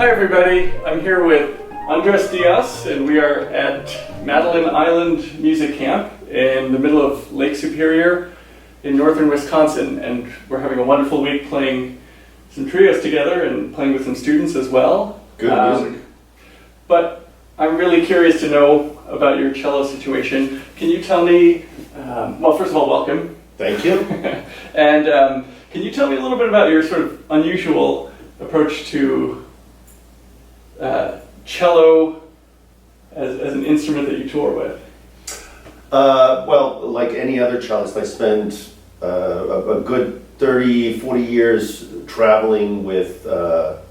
Hi everybody, I'm here with Andrés Díaz and we are at Madeline Island Music Camp in the middle of Lake Superior in northern Wisconsin, and we're having a wonderful week playing some trios together and playing with some students as well. Good music. But I'm really curious to know about your cello situation. Can you tell me, well, first of all, welcome. Thank you. And can you tell me a little bit about your sort of unusual approach to cello as an instrument that you tour with? Well, like any other cellist, I spent a good 30, 40 years traveling with a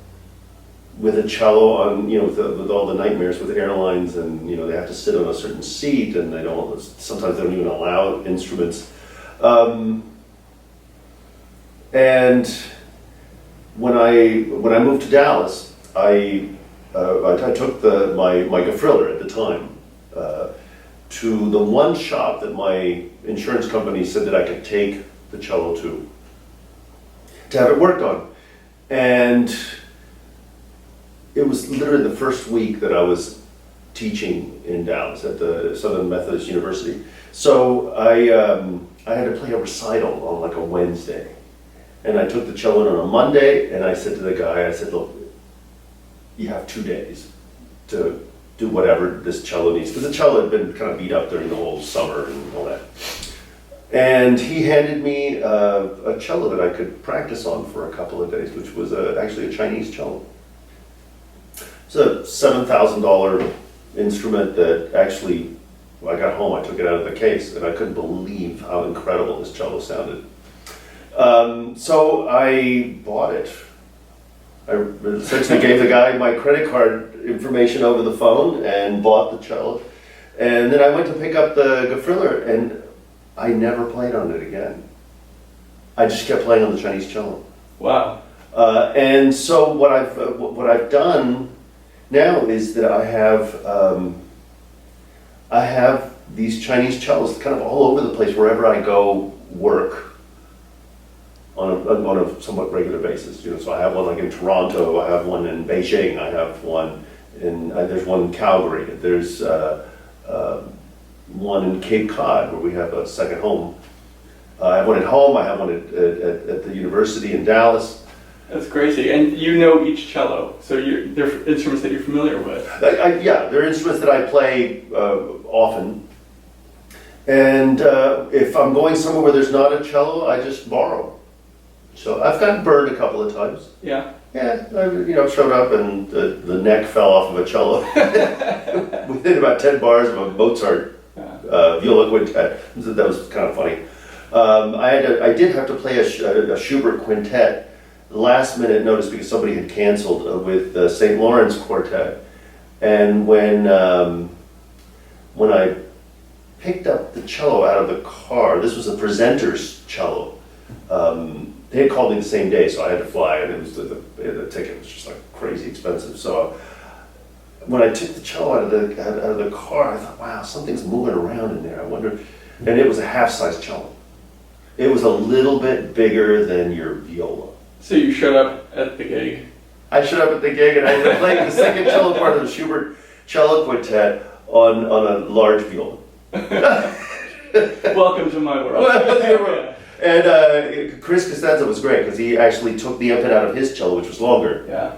cello on, with all the nightmares with airlines, and they have to sit on a certain seat, and sometimes they don't even allow instruments. And when I moved to Dallas, I took my gefriller at the time to the one shop that my insurance company said that I could take the cello to have it worked on. And it was literally the first week that I was teaching in Dallas at the Southern Methodist University. So I had to play a recital on like a Wednesday. And I took the cello in on a Monday, and I said to the guy, look, you have 2 days to do whatever this cello needs. Because the cello had been kind of beat up during the whole summer and all that. And he handed me a cello that I could practice on for a couple of days, which was actually a Chinese cello. It's a $7,000 instrument that actually, when I got home, I took it out of the case, and I couldn't believe how incredible this cello sounded. So I bought it. I essentially gave the guy my credit card information over the phone and bought the cello. And then I went to pick up the gefriller, and I never played on it again. I just kept playing on the Chinese cello. Wow. And so what I've done now is that I have these Chinese cellos kind of all over the place wherever I go work on a somewhat regular basis. So I have one like in Toronto, I have one in Beijing, I have one in there's one in Calgary, there's one in Cape Cod where we have a second home. I have one at home, I have one at the university in Dallas. That's crazy. And you know each cello, so they're instruments that you're familiar with. Yeah, they're instruments that I play often. And if I'm going somewhere where there's not a cello, I just borrow. So I've gotten burned a couple of times. Yeah. Yeah, I showed up and the neck fell off of a cello within about 10 bars of a Mozart viola quintet. That was kind of funny. I did have to play a Schubert quintet last minute notice because somebody had canceled with the St. Lawrence Quartet. And when I picked up the cello out of the car, this was a presenter's cello. They had called me the same day, so I had to fly, and it was the ticket was just like crazy expensive. So when I took the cello out of the car, I thought, wow, something's moving around in there. I wonder, and it was a half-size cello. It was a little bit bigger than your viola. So you showed up at the gig? I showed up at the gig, and I ended up playing the second cello part of the Schubert cello quintet on a large viola. Welcome to my world. And Chris Costanza was great because he actually took the end pin out of his cello, which was longer. Yeah.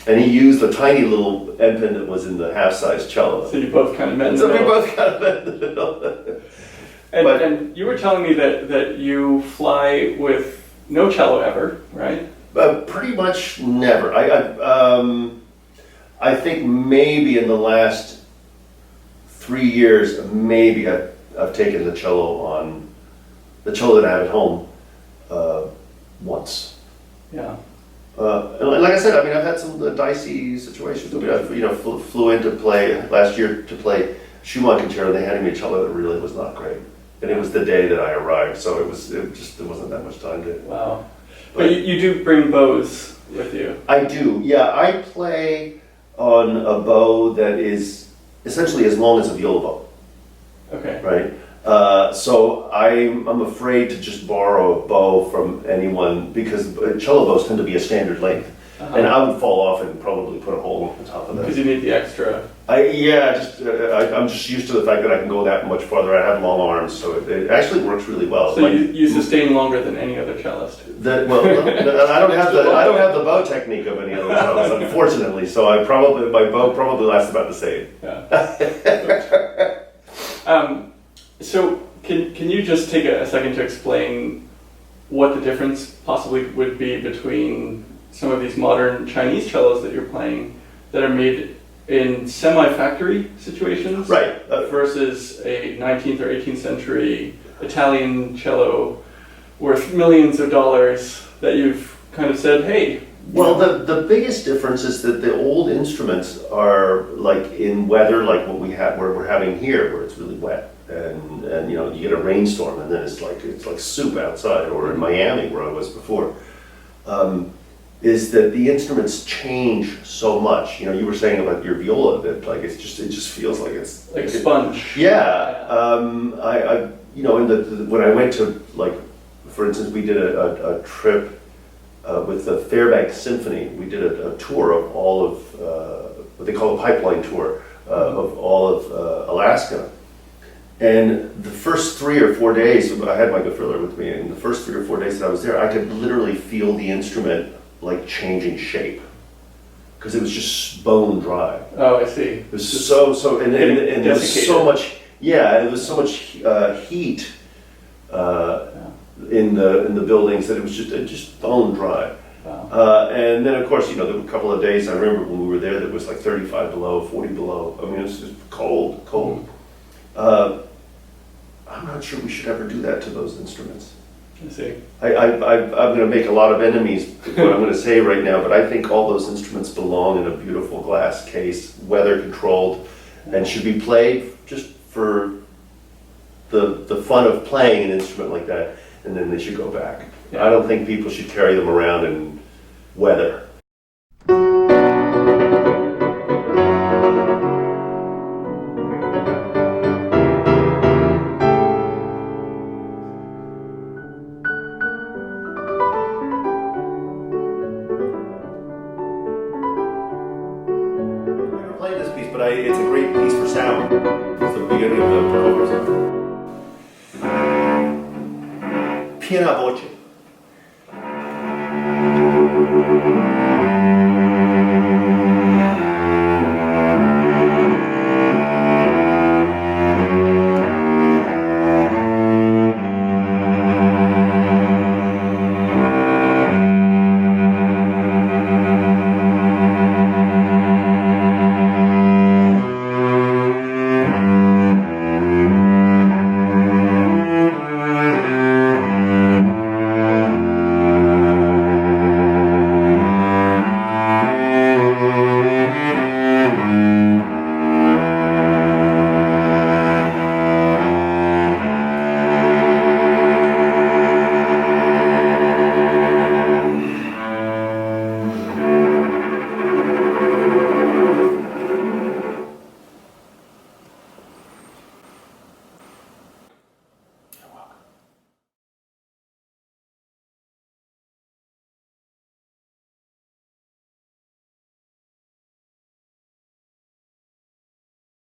And he used the tiny little end pin that was in the half-size cello. So you both kind of met in the So middle. we both kind of met in the middle. And you were telling me that you fly with no cello ever, right? Pretty much never. I think maybe in the last 3 years, maybe I've taken the cello that I have at home once. Yeah. And like I said, I've had some dicey situations. I flew in to play last year to play Schumann concerto. They handed me a cello that really was not great, and it was the day that I arrived, so there wasn't that much time to. Wow. But you do bring bows with you. I do. Yeah, I play on a bow that is essentially as long as a viola bow. Okay. Right. So I'm afraid to just borrow a bow from anyone because cello bows tend to be a standard length. and I would fall off and probably put a hole on top of that. Because you need the extra. I'm just used to the fact that I can go that much farther. I have long arms, so it actually works really well. So you sustain longer than any other cellist. I don't have the bow technique of any other cellist, unfortunately. So my bow probably lasts about the same. Yeah. So can you just take a second to explain what the difference possibly would be between some of these modern Chinese cellos that you're playing that are made in semi-factory situations, right, versus a 19th or 18th century Italian cello worth millions of dollars that you've kind of said, hey. Well, the biggest difference is that the old instruments are like in weather like what we're having here, where it's really wet, and you get a rainstorm and then it's like soup outside, or in Miami where I was before. Is that the instruments change so much? You were saying about your viola that like it just feels like it's like a sponge. Yeah. When I went to, like, for instance, we did a trip with the Fairbanks Symphony. We did a tour of all of what they call a pipeline tour of all of Alaska. And the first 3 or 4 days, I had my gefriller with me, and the first 3 or 4 days that I was there, I could literally feel the instrument like changing shape, because it was just bone dry. Oh, I see. It was so and there was so much. Yeah, there was so much heat in the buildings that it was just bone dry. Wow. And then of course there were a couple of days I remember when we were there that was like 35 below, 40 below. I mean, it was just cold. I'm not sure we should ever do that to those instruments. I see. I'm going to make a lot of enemies with what I'm going to say right now, but I think all those instruments belong in a beautiful glass case, weather controlled, and should be played just for the fun of playing an instrument like that, and then they should go back. Yeah. I don't think people should carry them around in weather. But it's a great piece for sound. It's the beginning of the chorus. Piena voce.